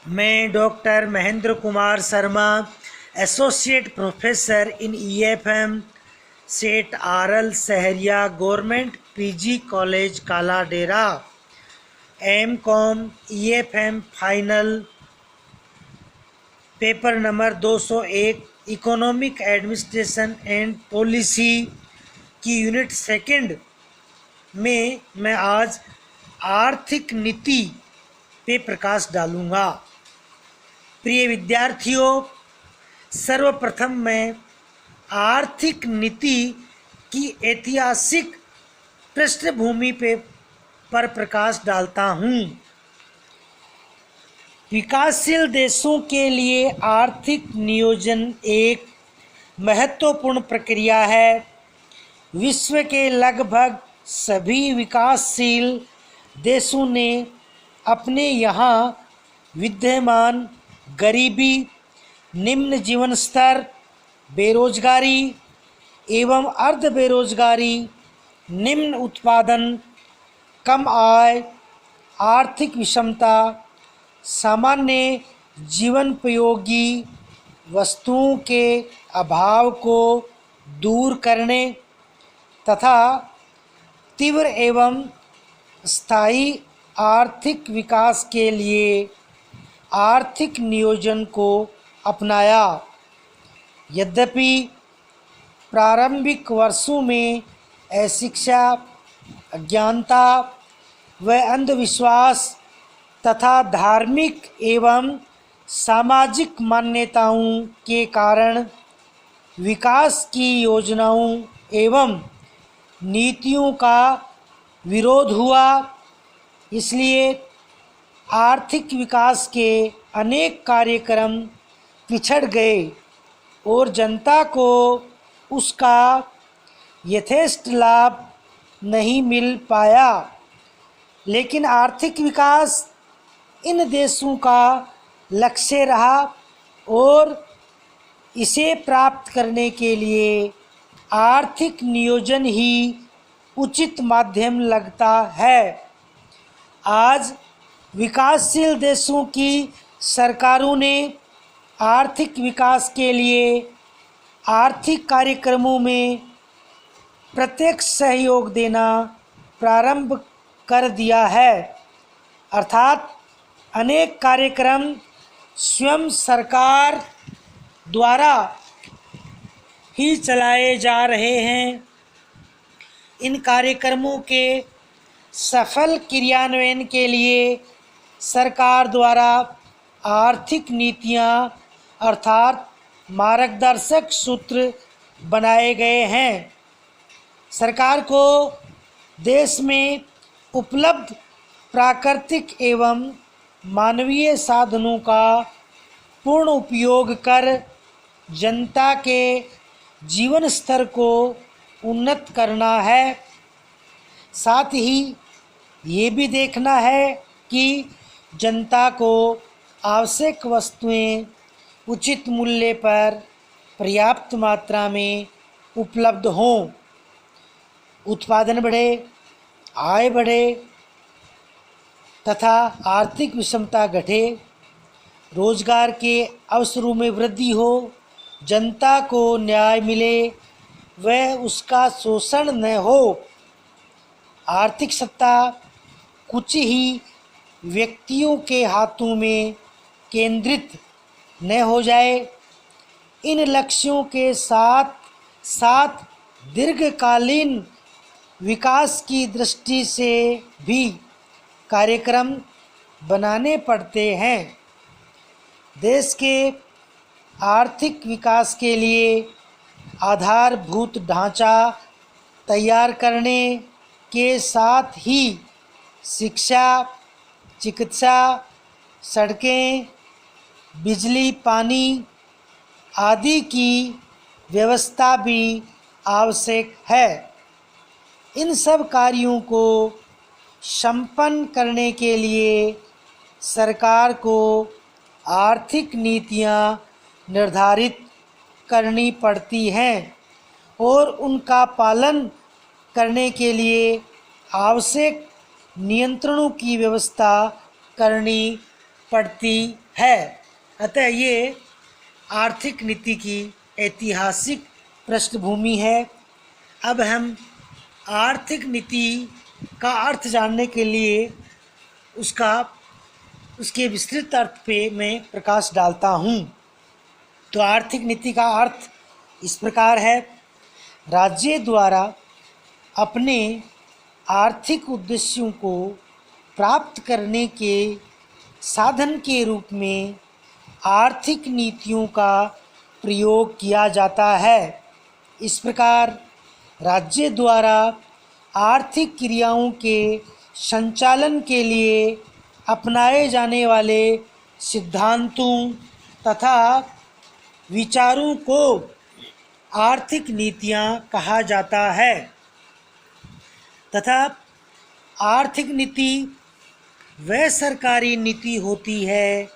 मैं doctor Mahendra Kumar Sharma, associate professor in EFM, Seth RL Saharia government PG college Kala Dera, M com EFM final paper number 201 economic administration and policy की unit second में मैं आज आर्थिक नीति पे प्रकाश डालूंगा। प्रिय विद्यार्थियों, सर्वप्रथम मैं आर्थिक नीति की ऐतिहासिक पृष्ठभूमि पर प्रकाश डालता हूँ। विकासशील देशों के लिए आर्थिक नियोजन एक महत्वपूर्ण प्रक्रिया है। विश्व के लगभग सभी विकासशील देशों ने अपने यहाँ विद्यमान गरीबी, निम्न जीवन स्तर, बेरोजगारी एवं अर्ध बेरोजगारी, निम्न उत्पादन, कम आय, आर्थिक विषमता, सामान्य जीवनोपयोगी वस्तुओं के अभाव को दूर करने तथा तीव्र एवं स्थायी आर्थिक विकास के लिए आर्थिक नियोजन को अपनाया। यद्यपि प्रारंभिक वर्षों में अशिक्षा, अज्ञानता व अंधविश्वास तथा धार्मिक एवं सामाजिक मान्यताओं के कारण विकास की योजनाओं एवं नीतियों का विरोध हुआ, इसलिए आर्थिक विकास के अनेक कार्यक्रम पिछड़ गए और जनता को उसका यथेष्ट लाभ नहीं मिल पाया। लेकिन आर्थिक विकास इन देशों का लक्ष्य रहा और इसे प्राप्त करने के लिए आर्थिक नियोजन ही उचित माध्यम लगता है। आज विकासशील देशों की सरकारों ने आर्थिक विकास के लिए आर्थिक कार्यक्रमों में प्रत्यक्ष सहयोग देना प्रारंभ कर दिया है, अर्थात अनेक कार्यक्रम स्वयं सरकार द्वारा ही चलाए जा रहे हैं। इन कार्यक्रमों के सफल क्रियान्वयन के लिए सरकार द्वारा आर्थिक नीतियाँ अर्थात मार्गदर्शक सूत्र बनाए गए हैं। सरकार को देश में उपलब्ध प्राकृतिक एवं मानवीय साधनों का पूर्ण उपयोग कर जनता के जीवन स्तर को उन्नत करना है। साथ ही ये भी देखना है कि जनता को आवश्यक वस्तुएं उचित मूल्य पर पर्याप्त मात्रा में उपलब्ध हों, उत्पादन बढ़े, आय बढ़े तथा आर्थिक विषमता घटे, रोजगार के अवसरों में वृद्धि हो, जनता को न्याय मिले व उसका शोषण न हो, आर्थिक सत्ता कुछ ही व्यक्तियों के हाथों में केंद्रित न हो जाए। इन लक्ष्यों के साथ साथ दीर्घकालीन विकास की दृष्टि से भी कार्यक्रम बनाने पड़ते हैं। देश के आर्थिक विकास के लिए आधारभूत ढांचा तैयार करने के साथ ही शिक्षा, चिकित्सा, सड़कें, बिजली, पानी आदि की व्यवस्था भी आवश्यक है। इन सब कार्यों को संपन्न करने के लिए सरकार को आर्थिक नीतियाँ निर्धारित करनी पड़ती हैं और उनका पालन करने के लिए आवश्यक नियंत्रणों की व्यवस्था करनी पड़ती है। अतः ये आर्थिक नीति की ऐतिहासिक पृष्ठभूमि है। अब हम आर्थिक नीति का अर्थ जानने के लिए उसके विस्तृत अर्थ पे मैं प्रकाश डालता हूँ। तो आर्थिक नीति का अर्थ इस प्रकार है: राज्य द्वारा अपने आर्थिक उद्देश्यों को प्राप्त करने के साधन के रूप में आर्थिक नीतियों का प्रयोग किया जाता है। इस प्रकार राज्य द्वारा आर्थिक क्रियाओं के संचालन के लिए अपनाए जाने वाले सिद्धांतों तथा विचारों को आर्थिक नीतियाँ कहा जाता है तथा आर्थिक नीति वह सरकारी नीति होती है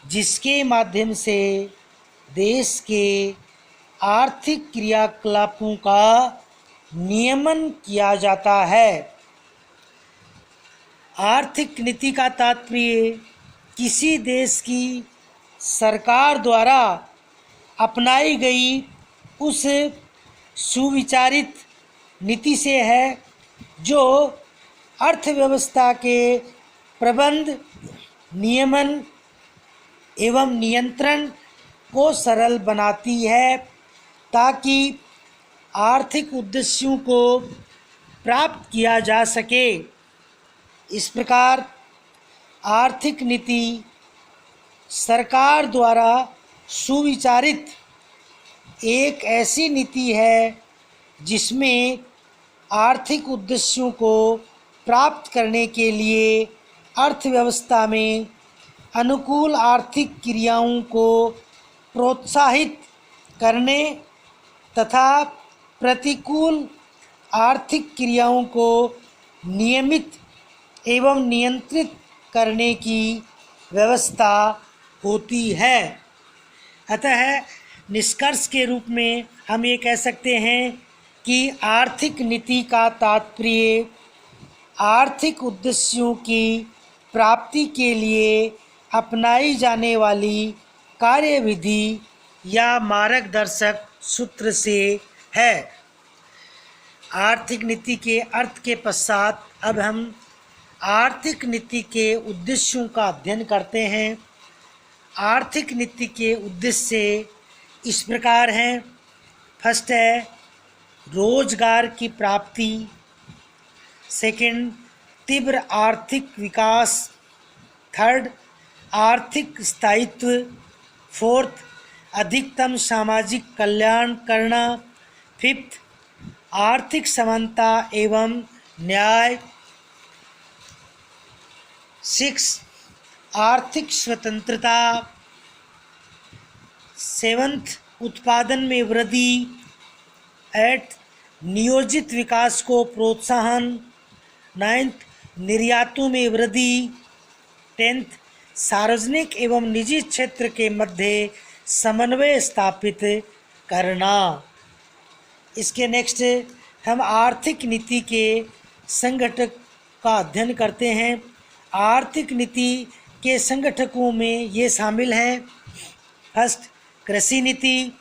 जिसके माध्यम से देश के आर्थिक क्रियाकलापों का नियमन किया जाता है। आर्थिक नीति का तात्पर्य किसी देश की सरकार द्वारा अपनाई गई उस सुविचारित नीति से है जो अर्थव्यवस्था के प्रबंध, नियमन एवं नियंत्रण को सरल बनाती है ताकि आर्थिक उद्देश्यों को प्राप्त किया जा सके। इस प्रकार आर्थिक नीति सरकार द्वारा सुविचारित एक ऐसी नीति है जिसमें आर्थिक उद्देश्यों को प्राप्त करने के लिए अर्थव्यवस्था में अनुकूल आर्थिक क्रियाओं को प्रोत्साहित करने तथा प्रतिकूल आर्थिक क्रियाओं को नियमित एवं नियंत्रित करने की व्यवस्था होती है। अतः निष्कर्ष के रूप में हम ये कह सकते हैं कि आर्थिक नीति का तात्पर्य आर्थिक उद्देश्यों की प्राप्ति के लिए अपनाई जाने वाली कार्यविधि या मार्गदर्शक सूत्र से है। आर्थिक नीति के अर्थ के पश्चात अब हम आर्थिक नीति के उद्देश्यों का अध्ययन करते हैं। आर्थिक नीति के उद्देश्य इस प्रकार हैं। फर्स्ट है रोजगार की प्राप्ति, सेकंड तीव्र आर्थिक विकास, थर्ड आर्थिक स्थायित्व, फोर्थ अधिकतम सामाजिक कल्याण करना, फिफ्थ आर्थिक समानता एवं न्याय, सिक्स आर्थिक स्वतंत्रता, सेवंथ उत्पादन में वृद्धि, एट नियोजित विकास को प्रोत्साहन, नाइन्थ निर्यातों में वृद्धि, टेंथ सार्वजनिक एवं निजी क्षेत्र के मध्य समन्वय स्थापित करना। इसके नेक्स्ट हम आर्थिक नीति के संगठक का अध्ययन करते हैं। आर्थिक नीति के संगठकों में ये शामिल हैं: फर्स्ट कृषि नीति,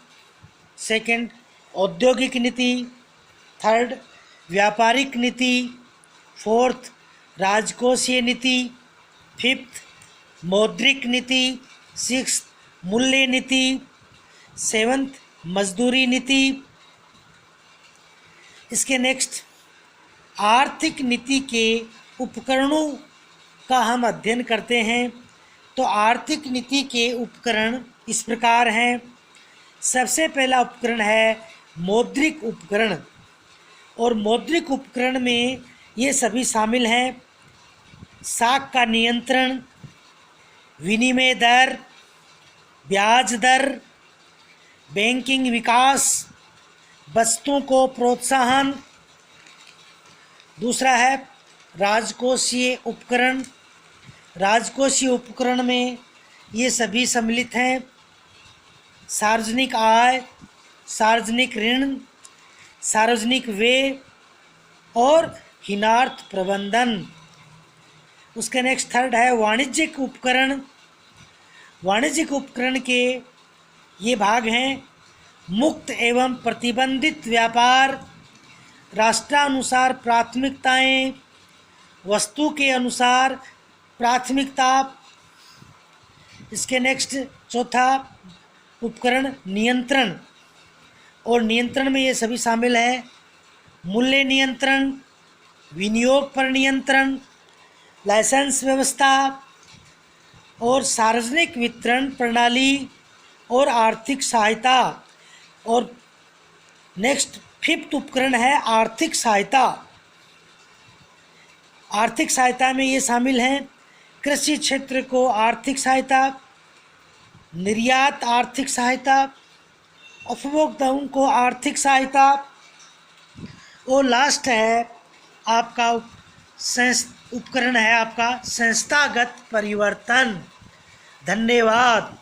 सेकंड औद्योगिक नीति, थर्ड व्यापारिक नीति, फोर्थ राजकोषीय नीति, फिफ्थ मौद्रिक नीति, सिक्स्थ मूल्य नीति, सेवंथ मजदूरी नीति। इसके नेक्स्ट आर्थिक नीति के उपकरणों का हम अध्ययन करते हैं। तो आर्थिक नीति के उपकरण इस प्रकार हैं। सबसे पहला उपकरण है मौद्रिक उपकरण, और मौद्रिक उपकरण में ये सभी शामिल हैं: साख का नियंत्रण, विनिमय दर, ब्याज दर, बैंकिंग विकास, बचतों को प्रोत्साहन। दूसरा है राजकोषीय उपकरण। राजकोषीय उपकरण में ये सभी सम्मिलित हैं: सार्वजनिक आय, सार्वजनिक ऋण, सार्वजनिक व्यय और हीनार्थ प्रबंधन। उसके नेक्स्ट थर्ड है वाणिज्यिक उपकरण। वाणिज्यिक उपकरण के ये भाग हैं: मुक्त एवं प्रतिबंधित व्यापार, राष्ट्रानुसार प्राथमिकताएं, वस्तु के अनुसार प्राथमिकता। इसके नेक्स्ट चौथा उपकरण नियंत्रण, और नियंत्रण में ये सभी शामिल है: मूल्य नियंत्रण, विनियोग पर नियंत्रण, लाइसेंस व्यवस्था और सार्वजनिक वितरण प्रणाली और आर्थिक सहायता। और नेक्स्ट फिफ्थ उपकरण है आर्थिक सहायता। आर्थिक सहायता में ये शामिल हैं: कृषि क्षेत्र को आर्थिक सहायता, निर्यात आर्थिक सहायता, उपभोक्ताओं को आर्थिक सहायता, और लास्ट है आपका उपकरण है आपका संस्थागत परिवर्तन। धन्यवाद।